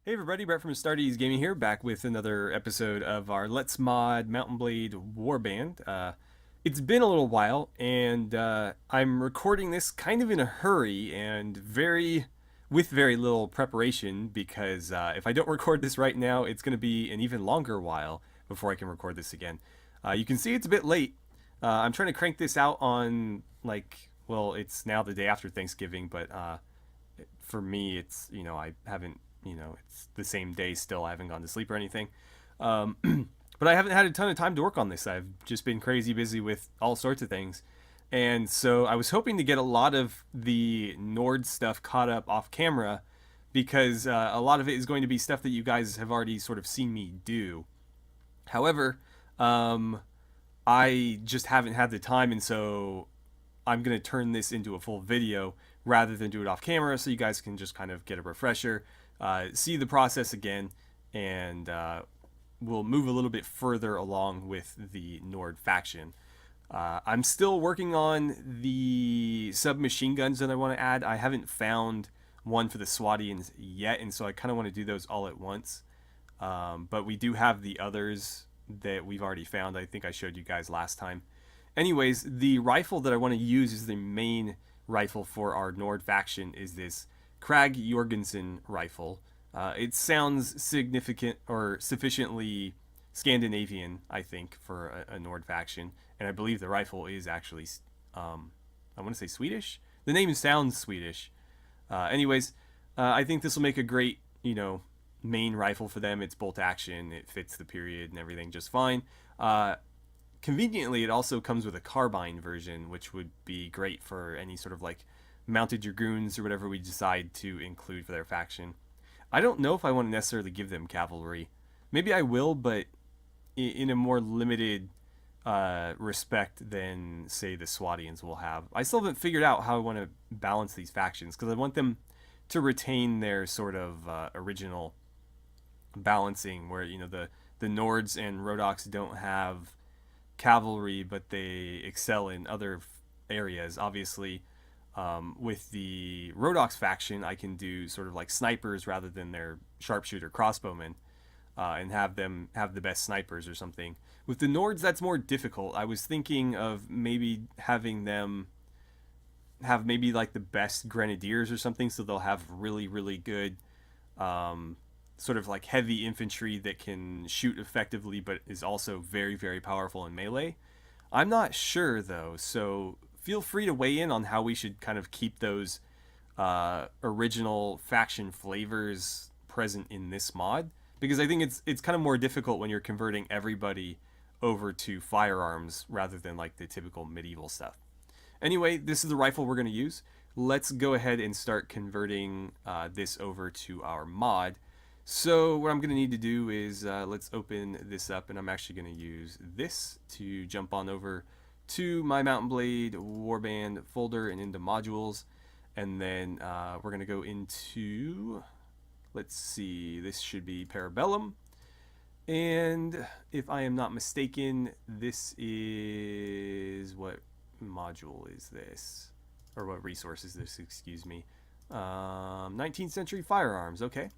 Hey everybody, Brett from AstartesGaming here, back with another episode of our Let's Mod Mountain Blade Warband. It's been a little while, and I'm recording this kind of in a hurry and with very little preparation because if I don't record this right now, it's going to be an even longer while before I can record this again. You can see it's a bit late. I'm trying to crank this out on it's now the day after Thanksgiving, but for me, I haven't, it's the same day still. I haven't gone to sleep or anything. Um, but I haven't had a ton of time to work on this. I've just been crazy busy with all sorts of things. And so I was hoping to get a lot of the Nord stuff caught up off camera because a lot of it is going to be stuff that you guys have already sort of seen me do. However, um, I just haven't had the time, and so I'm going to turn this into a full video rather than do it off camera so you guys can just kind of get a refresher, see the process again, and we'll move a little bit further along with the Nord faction. I'm still working on the submachine guns that I want to add. I haven't found one for the Swadians yet, and so I kind of want to do those all at once. But we do have the others that we've already found. I think I showed you guys last time. Anyways, the rifle that I want to use is the main rifle for our Nord faction is this Krag Jorgensen rifle. It sounds significant or sufficiently Scandinavian, I think, for a Nord faction. And I believe the rifle is actually, I want to say Swedish. The name sounds Swedish. I think this will make a great, main rifle for them. It's bolt action. It fits the period and everything just fine. Conveniently, it also comes with a carbine version, which would be great for any sort of like mounted dragoons or whatever we decide to include for their faction. I don't know if I want to necessarily give them cavalry. Maybe I will, but in a more limited respect than, say, the Swadians will have. I still haven't figured out how I want to balance these factions because I want them to retain their sort of original balancing where, the Nords and Rhodoks don't have cavalry, but they excel in other areas. Obviously, with the Rhodoks faction, I can do sort of like snipers rather than their sharpshooter crossbowmen, and have them have the best snipers or something. With the Nords, that's more difficult. I was thinking of maybe having them have maybe like the best grenadiers or something, so they'll have really, really good sort of like heavy infantry that can shoot effectively but is also very, very powerful in melee. I'm not sure though, so feel free to weigh in on how we should kind of keep those original faction flavors present in this mod, because I think it's kind of more difficult when you're converting everybody over to firearms rather than like the typical medieval stuff. Anyway, this is the rifle we're going to use. Let's go ahead and start converting this over to our mod. So what I'm going to need to do is let's open this up, and I'm actually going to use this to jump on over to my Mountain Blade Warband folder and into modules. And then we're going to go into, let's see, this should be Parabellum. And if I am not mistaken, this is, what module is this? Or what resource is this, excuse me. 19th century firearms, okay.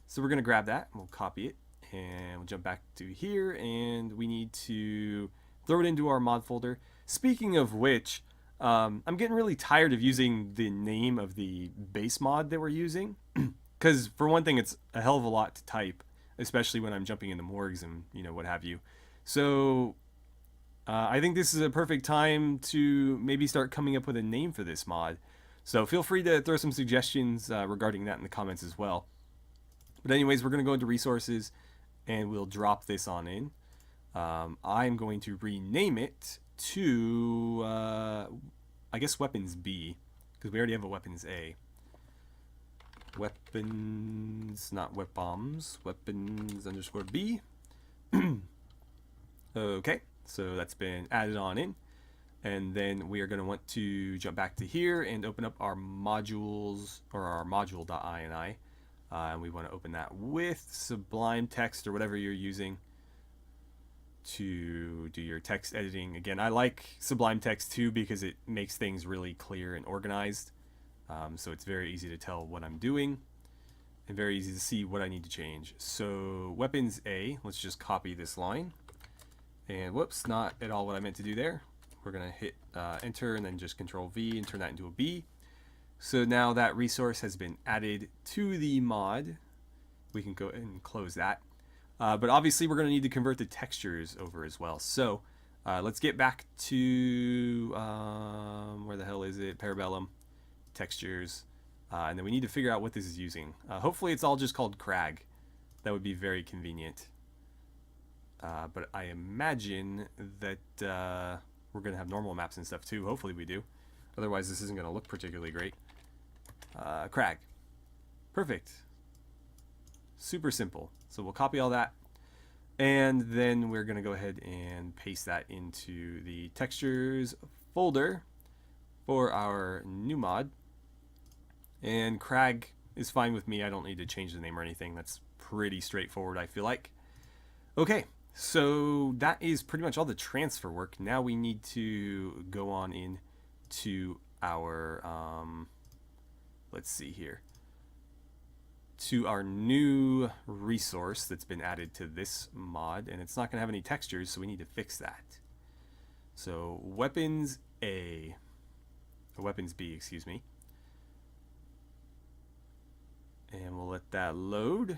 So we're going to grab that, and we'll copy it, and we'll jump back to here, and we need to throw it into our mod folder. Speaking of which, I'm getting really tired of using the name of the base mod that we're using, because for one thing, it's a hell of a lot to type, especially when I'm jumping into morgues and, what have you. So I think this is a perfect time to maybe start coming up with a name for this mod. So feel free to throw some suggestions regarding that in the comments as well. But anyways, we're going to go into resources, and we'll drop this on in. I'm going to rename it to, I guess, Weapons B, because we already have a Weapons A. Weapons, not weapons, weapons underscore B. Okay, so that's been added on in. And then we are going to want to jump back to here and open up our modules, or our module.ini. And we want to open that with Sublime Text or whatever you're using to do your text editing. Again, I like Sublime Text too because it makes things really clear and organized. So it's very easy to tell what I'm doing. and very easy to see what I need to change. So weapons A, let's just copy this line. And whoops, not at all what I meant to do there. We're going to hit enter and then just control V and turn that into a B. So now that resource has been added to the mod. We can go and close that. But obviously we're going to need to convert the textures over as well. So let's get back to, where the hell is it? Parabellum, textures. And then we need to figure out what this is using. Hopefully it's all just called Crag. That would be very convenient. But I imagine that we're going to have normal maps and stuff too. Hopefully we do. Otherwise this isn't going to look particularly great. Crag. Perfect. Super simple. So we'll copy all that. And then we're going to go ahead and paste that into the textures folder for our new mod. And Crag is fine with me. I don't need to change the name or anything. That's pretty straightforward, I feel like. Okay, so that is pretty much all the transfer work. Now we need to go on in to our, let's see here, to our new resource that's been added to this mod, and it's not going to have any textures, so we need to fix that. So weapons A, or weapons B, excuse me. And we'll let that load.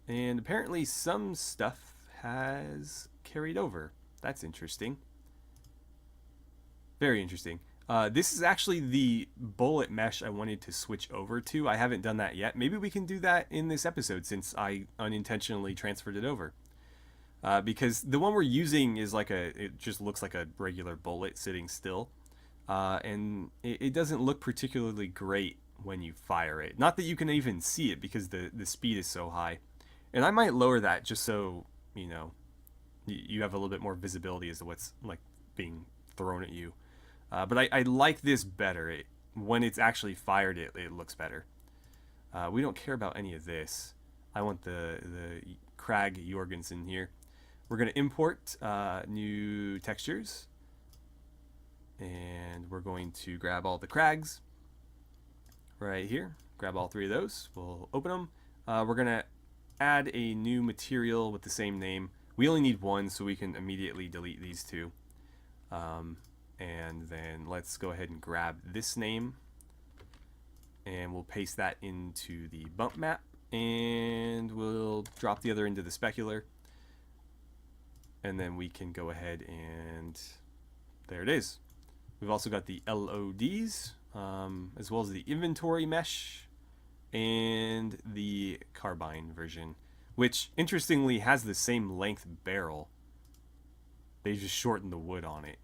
And apparently some stuff has carried over. That's interesting. Very interesting. This is actually the bullet mesh I wanted to switch over to. I haven't done that yet. Maybe we can do that in this episode since I unintentionally transferred it over. Because the one we're using is like it just looks like a regular bullet sitting still. And it doesn't look particularly great when you fire it. Not that you can even see it because the speed is so high. And I might lower that just so, you know, you have a little bit more visibility as to what's like being thrown at you. But I like this better. When it's actually fired, it looks better. We don't care about any of this. I want the Crag Jorgensen here. We're going to import new textures. And we're going to grab all the Crags right here. Grab all three of those. We'll open them. We're going to add a new material with the same name. We only need one, so we can immediately delete these two. And then let's go ahead and grab this name. And we'll paste that into the bump map. And we'll drop the other into the specular. And then we can go ahead and there it is. We've also got the LODs, as well as the inventory mesh and the carbine version, which interestingly has the same length barrel. They just shortened the wood on it.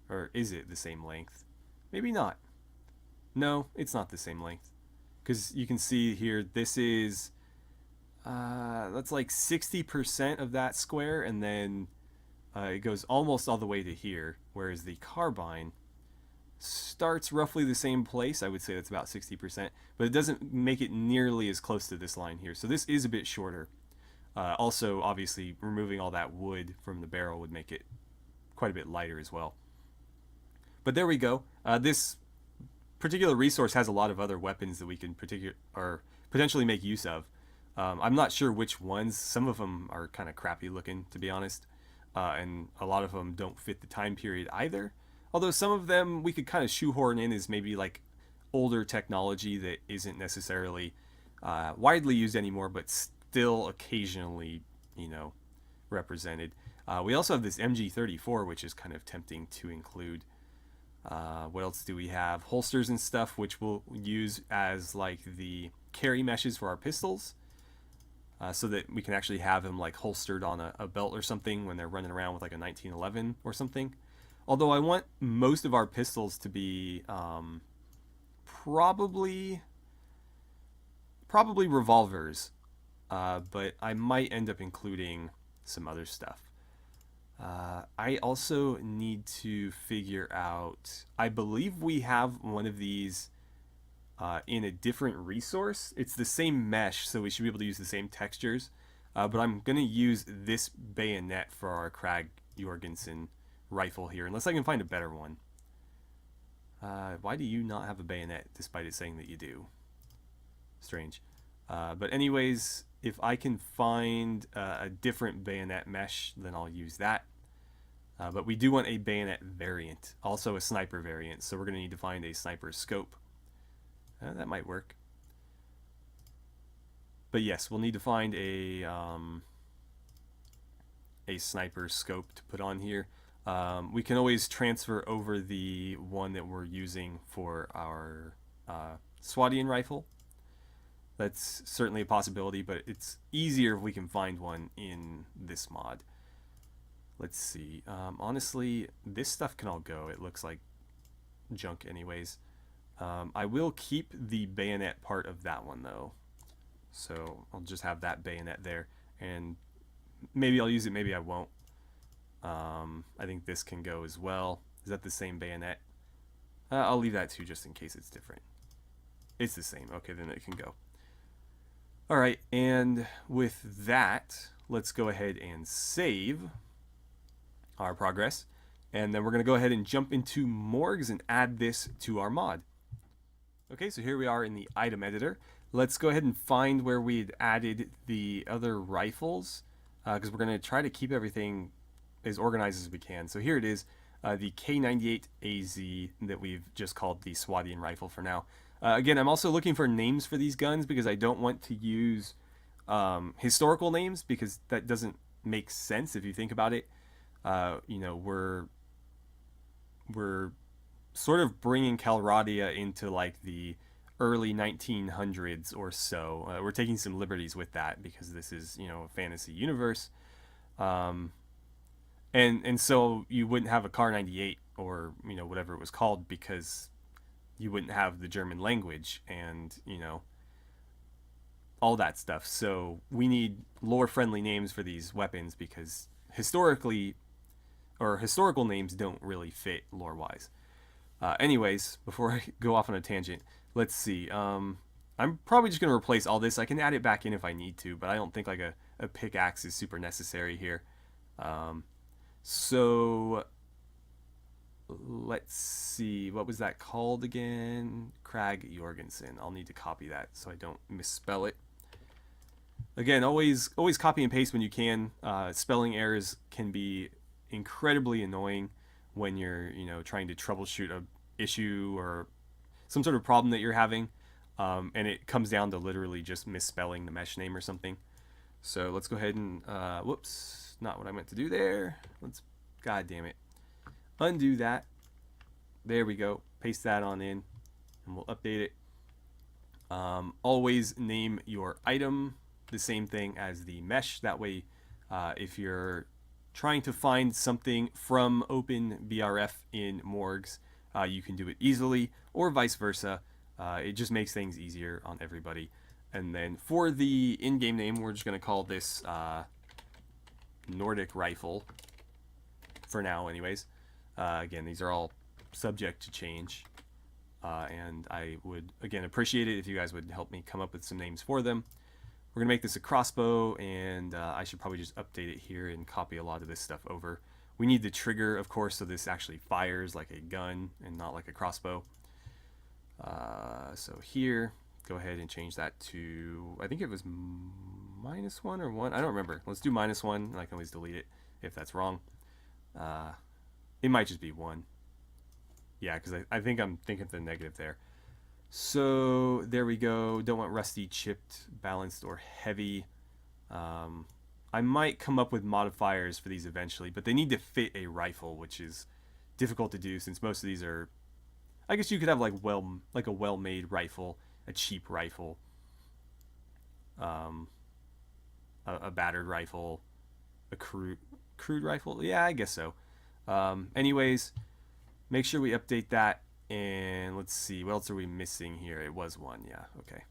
Or is it the same length? Maybe not. No, it's not the same length. Because you can see here, this is, that's like 60% of that square, and then it goes almost all the way to here, whereas the carbine starts roughly the same place. I would say that's about 60%, but it doesn't make it nearly as close to this line here. So this is a bit shorter. Also, obviously, removing all that wood from the barrel would make it quite a bit lighter as well. But there we go. This particular resource has a lot of other weapons that we can potentially make use of. I'm not sure which ones. Some of them are kind of crappy looking, to be honest. And a lot of them don't fit the time period either. Although some of them we could kind of shoehorn in as maybe like older technology that isn't necessarily widely used anymore, but still occasionally, you know, represented. We also have this MG34, which is kind of tempting to include. What else do we have? Holsters and stuff, which we'll use as like the carry meshes for our pistols. So that we can actually have them like holstered on a belt or something when they're running around with like a 1911 or something. Although I want most of our pistols to be probably revolvers, but I might end up including some other stuff. I also need to figure out, I believe we have one of these in a different resource. It's the same mesh, so we should be able to use the same textures. But I'm going to use this bayonet for our Krag Jorgensen rifle here, unless I can find a better one. Why do you not have a bayonet, despite it saying that you do? Strange. But anyways, if I can find a different bayonet mesh, then I'll use that. But we do want a bayonet variant, also a sniper variant, so we're going to need to find a sniper scope. That might work. But yes, we'll need to find a sniper scope to put on here. We can always transfer over the one that we're using for our Swadian rifle. That's certainly a possibility, but it's easier if we can find one in this mod. Let's see. Honestly, this stuff can all go. It looks like junk anyways. I will keep the bayonet part of that one, though. So I'll just have that bayonet there. And maybe I'll use it, maybe I won't. I think this can go as well. Is that the same bayonet? I'll leave that too, just in case it's different. It's the same. Okay, then it can go. Alright, and with that, let's go ahead and save our progress. And then we're going to go ahead and jump into Morgs and add this to our mod. Okay, so here we are in the item editor. Let's go ahead and find where we'd added the other rifles, because we're going to try to keep everything as organized as we can. So here it is, the K98AZ that we've just called the Swadian rifle for now. Again, I'm also looking for names for these guns because I don't want to use historical names, because that doesn't make sense if you think about it. You know, we're sort of bringing Calradia into like the early 1900s or so. We're taking some liberties with that because this is, you know, a fantasy universe. And so you wouldn't have a Car 98 or, you know, whatever it was called, because you wouldn't have the German language and, you know, all that stuff. So we need lore-friendly names for these weapons, because historically, or historical names don't really fit lore-wise. Anyways, before I go off on a tangent, let's see. I'm probably just going to replace all this. I can add it back in if I need to, but I don't think like a pickaxe is super necessary here. So let's see, what was that called again? Krag Jorgensen. I'll need to copy that so I don't misspell it. Again, always copy and paste when you can. Spelling errors can be incredibly annoying when you're, you know, trying to troubleshoot a issue or some sort of problem that you're having, and it comes down to literally just misspelling the mesh name or something. So let's go ahead and whoops, not what I meant to do there. God damn it, undo that. There we go. Paste that on in, and we'll update it. Always name your item the same thing as the mesh. That way, if you're trying to find something from OpenBRF in Morgs, you can do it easily, or vice versa. It just makes things easier on everybody. And then for the in-game name, we're just going to call this Nordic Rifle for now anyways. Again, these are all subject to change, and I would again appreciate it if you guys would help me come up with some names for them. We're gonna make this a crossbow, and I should probably just update it here and copy a lot of this stuff over. We need the trigger, of course, so this actually fires like a gun and not like a crossbow. So here, go ahead and change that to, I think it was -1 or 1. I don't remember. Let's do -1, and I can always delete it if that's wrong. It might just be 1. Yeah, because I think I'm thinking of the negative there. So there we go. Don't want rusty, chipped, balanced, or heavy. I might come up with modifiers for these eventually, but they need to fit a rifle, which is difficult to do since most of these are, I guess you could have like a well-made rifle, a cheap rifle, a battered rifle, a crude rifle. Yeah, I guess so. Anyways, make sure we update that. And let's see, what else are we missing here? It was 1, yeah, okay.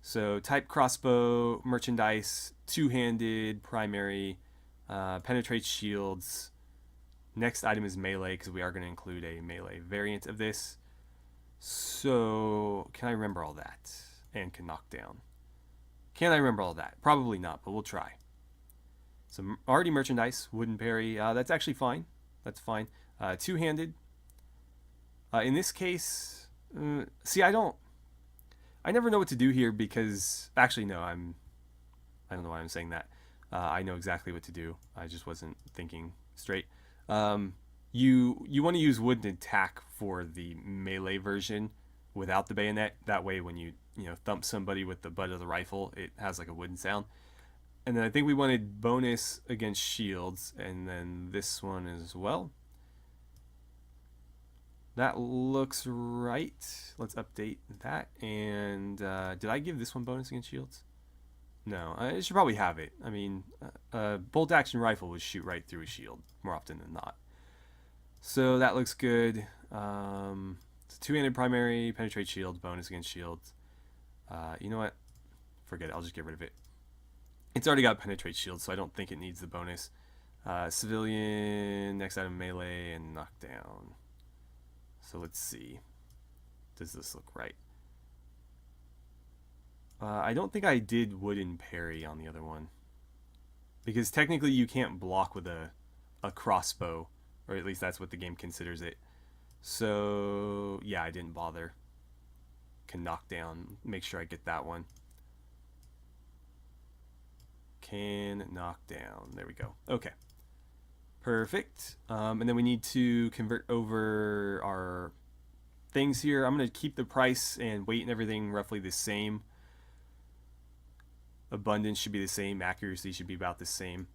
So type crossbow, merchandise, two-handed, primary, penetrates shields. Next item is melee, because we are going to include a melee variant of this. So can I remember all that? And can knock down. Can I remember all that? Probably not, but we'll try. So already merchandise, wooden parry, that's actually fine. That's fine. Two-handed. In this case, see, I don't I never know what to do here because actually no, I don't know why I'm saying that. I know exactly what to do. I just wasn't thinking straight. Um, you want to use wooden attack for the melee version without the bayonet. That way, when you thump somebody with the butt of the rifle, it has like a wooden sound. And then I think we wanted bonus against shields, and then this one as well. That looks right. Let's update that. And did I give this one bonus against shields? No, I should probably have it. I mean, bolt action rifle would shoot right through a shield more often than not. So that looks good. It's a two-handed primary, penetrate shield, bonus against shields. You know what? Forget it. I'll just get rid of it. It's already got penetrate shield, so I don't think it needs the bonus. Civilian, next item melee, and knockdown. So let's see. Does this look right? I don't think I did wooden parry on the other one. Because technically you can't block with a crossbow. Or at least that's what the game considers it. So, yeah, I didn't bother. Can knock down. Make sure I get that one. Can knock down. There we go. Okay. Perfect. And then we need to convert over our things here. I'm going to keep the price and weight and everything roughly the same. Abundance should be the same. Accuracy should be about the same.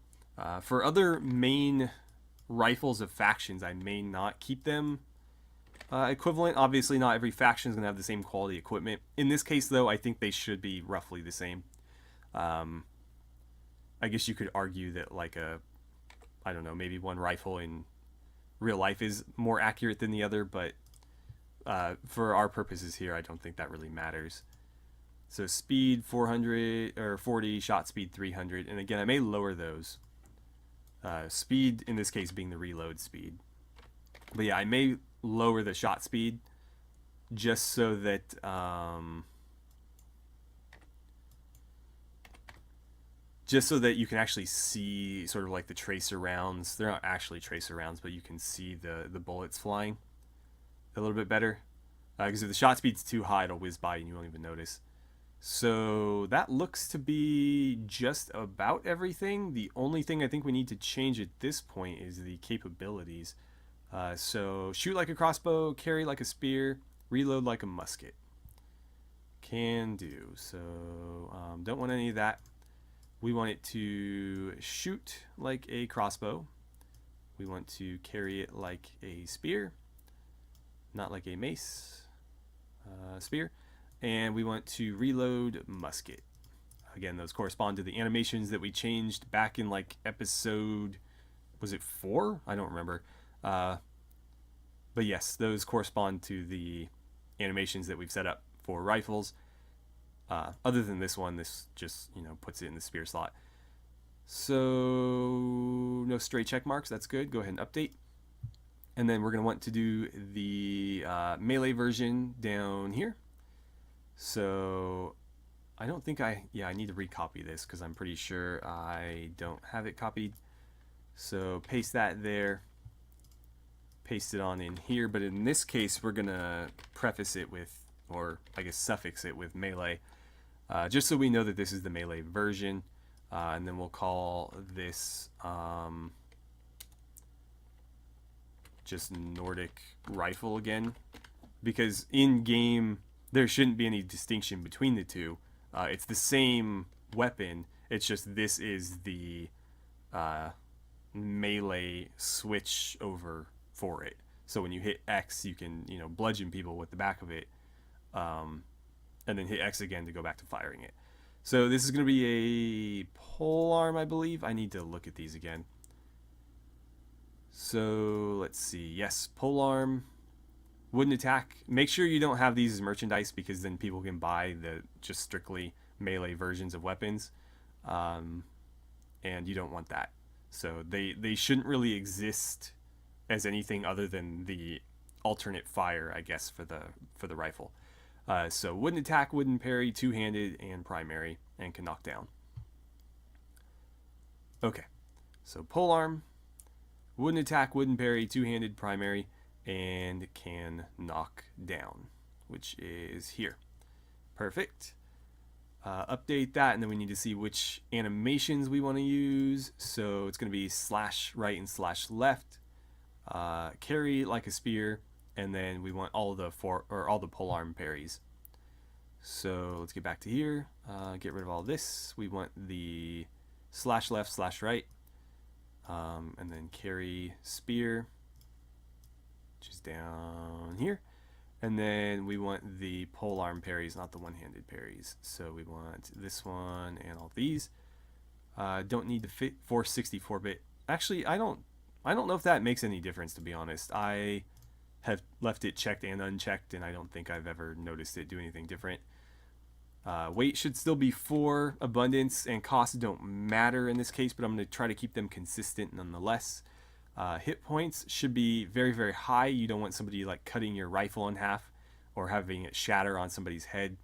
For other main rifles of factions, I may not keep them equivalent. Obviously, not every faction is going to have the same quality equipment. In this case, though, I think they should be roughly the same. I guess you could argue that, like, I don't know, maybe one rifle in real life is more accurate than the other, but for our purposes here, I don't think that really matters. So speed 400 or 40, shot speed 300, and again, I may lower those. Speed in this case being the reload speed, but yeah, I may lower the shot speed just so that you can actually see sort of like the tracer rounds. They're not actually tracer rounds, but you can see the bullets flying a little bit better. Because if the shot speed's too high, it'll whiz by and you won't even notice. So that looks to be just about everything. The only thing I think we need to change at this point is the capabilities. So shoot like a crossbow, carry like a spear, reload like a musket. Can do. So don't want any of that. We want it to shoot like a crossbow. We want to carry it like a spear, not like a mace. Spear. And we want to reload musket. Again, those correspond to the animations that we changed back in like episode, was it 4? I don't remember. But yes, those correspond to the animations that we've set up for rifles. Other than this one, this just, puts it in the spear slot. So no stray check marks, that's good. Go ahead and update. And then we're going to want to do the melee version down here. So I don't think I need to recopy this because I'm pretty sure I don't have it copied. So paste that there, paste it on in here, but in this case we're gonna preface it with, or I guess suffix it with melee, just so we know that this is the melee version, and then we'll call this just Nordic rifle again, because in game there shouldn't be any distinction between the two. It's the same weapon. It's just this is the melee switch over for it. So when you hit X, you can bludgeon people with the back of it, and then hit X again to go back to firing it. So this is going to be a pole arm, I believe. I need to look at these again. So let's see. Yes, pole arm. Wooden attack. Make sure you don't have these as merchandise because then people can buy the just strictly melee versions of weapons, and you don't want that. So they shouldn't really exist as anything other than the alternate fire, I guess, for the rifle. So wooden attack, wooden parry, two-handed, and primary, and can knock down. Okay, so polearm, wooden attack, wooden parry, two-handed, primary, and can knock down, which is here. Perfect. Update that, and then we need to see which animations we want to use. So it's going to be /right and /left. Carry like a spear, and then we want all the all the polearm parries. So let's get back to here. Get rid of all this. We want the /left, /right, and then carry spear, which is down here. And then we want the polearm parries, not the one-handed parries. So we want this one and all these. Don't need to fit 464-bit. Actually, I don't know if that makes any difference, to be honest. I have left it checked and unchecked, and I don't think I've ever noticed it do anything different. Weight should still be 4. Abundance and cost don't matter in this case, but I'm going to try to keep them consistent nonetheless. Hit points should be very, very high. You don't want somebody like cutting your rifle in half or having it shatter on somebody's head.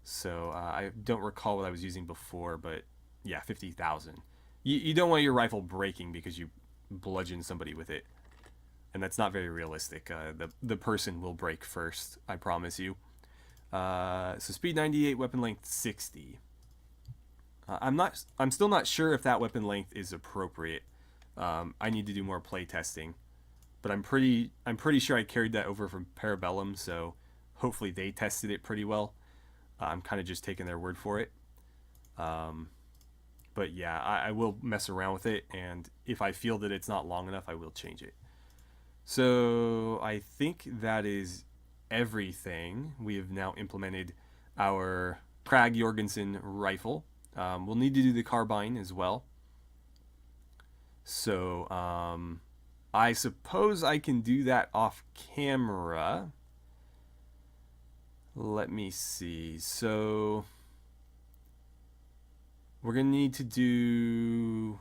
So I don't recall what I was using before, but yeah, 50,000. You don't want your rifle breaking because you bludgeon somebody with it, and that's not very realistic. The person will break first, I promise you. So speed 98, weapon length 60. I'm still not sure if that weapon length is appropriate. I need to do more play testing, but I'm pretty sure I carried that over from Parabellum, so hopefully they tested it pretty well. I'm kind of just taking their word for it. But yeah, I will mess around with it, and if I feel that it's not long enough, I will change it. So I think that is everything. We have now implemented our Krag Jorgensen rifle. We'll need to do the carbine as well. So I suppose I can do that off camera. Let me see. So we're going to need to do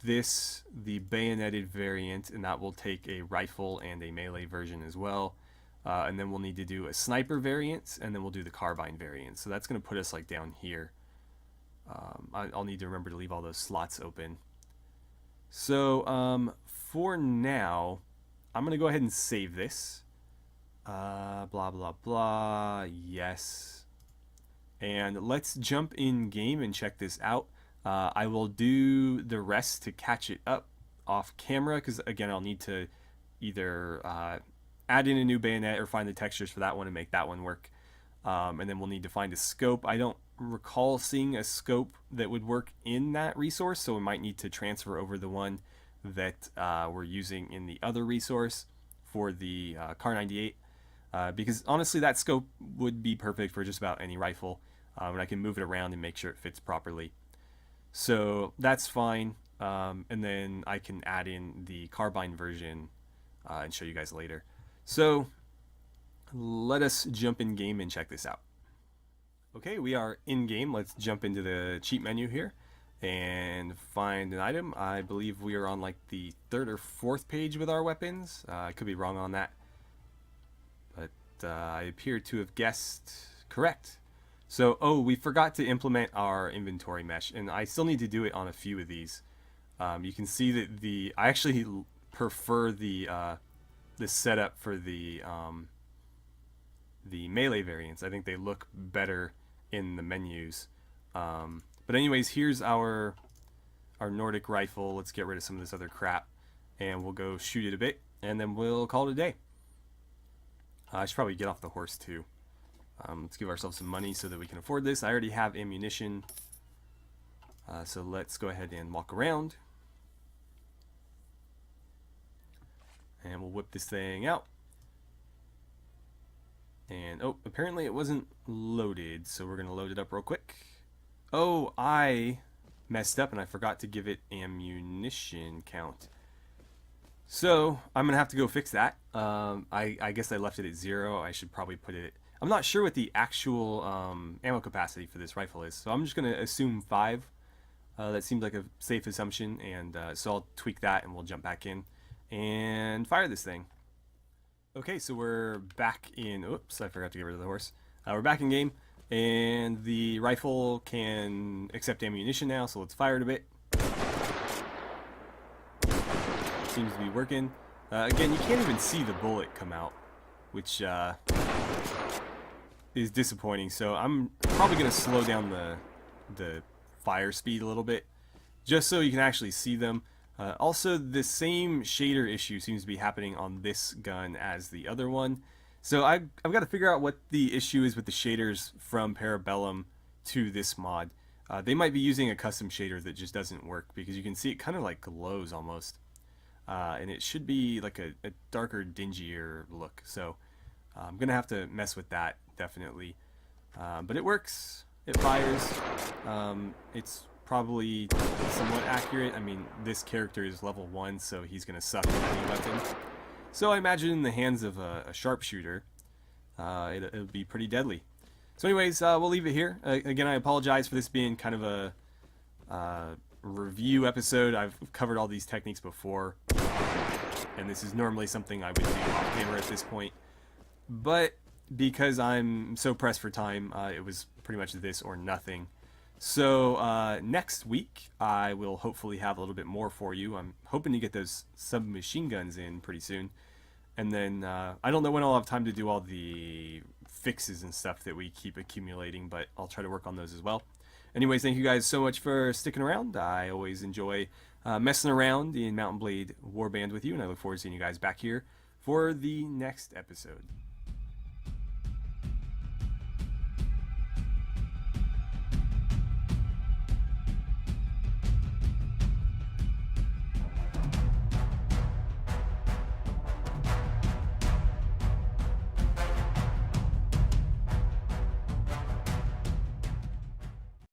this, the bayoneted variant, and that will take a rifle and a melee version as well. And then we'll need to do a sniper variant, and then we'll do the carbine variant. So that's going to put us like down here. I'll need to remember to leave all those slots open. So for now, I'm going to go ahead and save this. Blah, blah, blah. Yes. And let's jump in game and check this out. I will do the rest to catch it up off camera, because again, I'll need to either add in a new bayonet or find the textures for that one and make that one work. And then we'll need to find a scope. I don't recall seeing a scope that would work in that resource, so we might need to transfer over the one that we're using in the other resource for the Kar 98. Because honestly, that scope would be perfect for just about any rifle, and I can move it around and make sure it fits properly. So that's fine, and then I can add in the carbine version and show you guys later. So let us jump in game and check this out. Okay, we are in game. Let's jump into the cheat menu here and find an item. I believe we are on like the 3rd or 4th page with our weapons. I could be wrong on that, but I appear to have guessed correct. So, we forgot to implement our inventory mesh, and I still need to do it on a few of these. You can see that I actually prefer the setup for the melee variants. I think they look better in the menus. But anyways, here's our Nordic rifle. Let's get rid of some of this other crap, and we'll go shoot it a bit, and then we'll call it a day. I should probably get off the horse too. Let's give ourselves some money so that we can afford this. I already have ammunition, so let's go ahead and walk around, and we'll whip this thing out. And apparently it wasn't loaded, so we're gonna load it up real quick. I messed up and I forgot to give it ammunition count, so I'm gonna have to go fix that. I guess I left it at 0. I should probably put it, I'm not sure what the actual ammo capacity for this rifle is, so I'm just gonna assume 5. That seems like a safe assumption, and so I'll tweak that and we'll jump back in and fire this thing. Okay, so we're back in, oops, I forgot to get rid of the horse. We're back in game, and the rifle can accept ammunition now, so let's fire it a bit. Seems to be working. Again, you can't even see the bullet come out, which is disappointing. So I'm probably going to slow down the fire speed a little bit, just so you can actually see them. Also, the same shader issue seems to be happening on this gun as the other one. So I've got to figure out what the issue is with the shaders from Parabellum to this mod. They might be using a custom shader that just doesn't work, because you can see it kind of like glows almost. And it should be like a darker, dingier look. So I'm going to have to mess with that, definitely. But it works. It fires. It's probably somewhat accurate. I mean, this character is level 1, so he's going to suck at any weapon. So I imagine in the hands of a sharpshooter, it'll be pretty deadly. So anyways, we'll leave it here. Again, I apologize for this being kind of a review episode. I've covered all these techniques before, and this is normally something I would do off camera at this point. But because I'm so pressed for time, it was pretty much this or nothing. So next week, I will hopefully have a little bit more for you. I'm hoping to get those submachine guns in pretty soon. And then I don't know when I'll have time to do all the fixes and stuff that we keep accumulating, but I'll try to work on those as well. Anyways, thank you guys so much for sticking around. I always enjoy messing around in Mount & Blade Warband with you, and I look forward to seeing you guys back here for the next episode.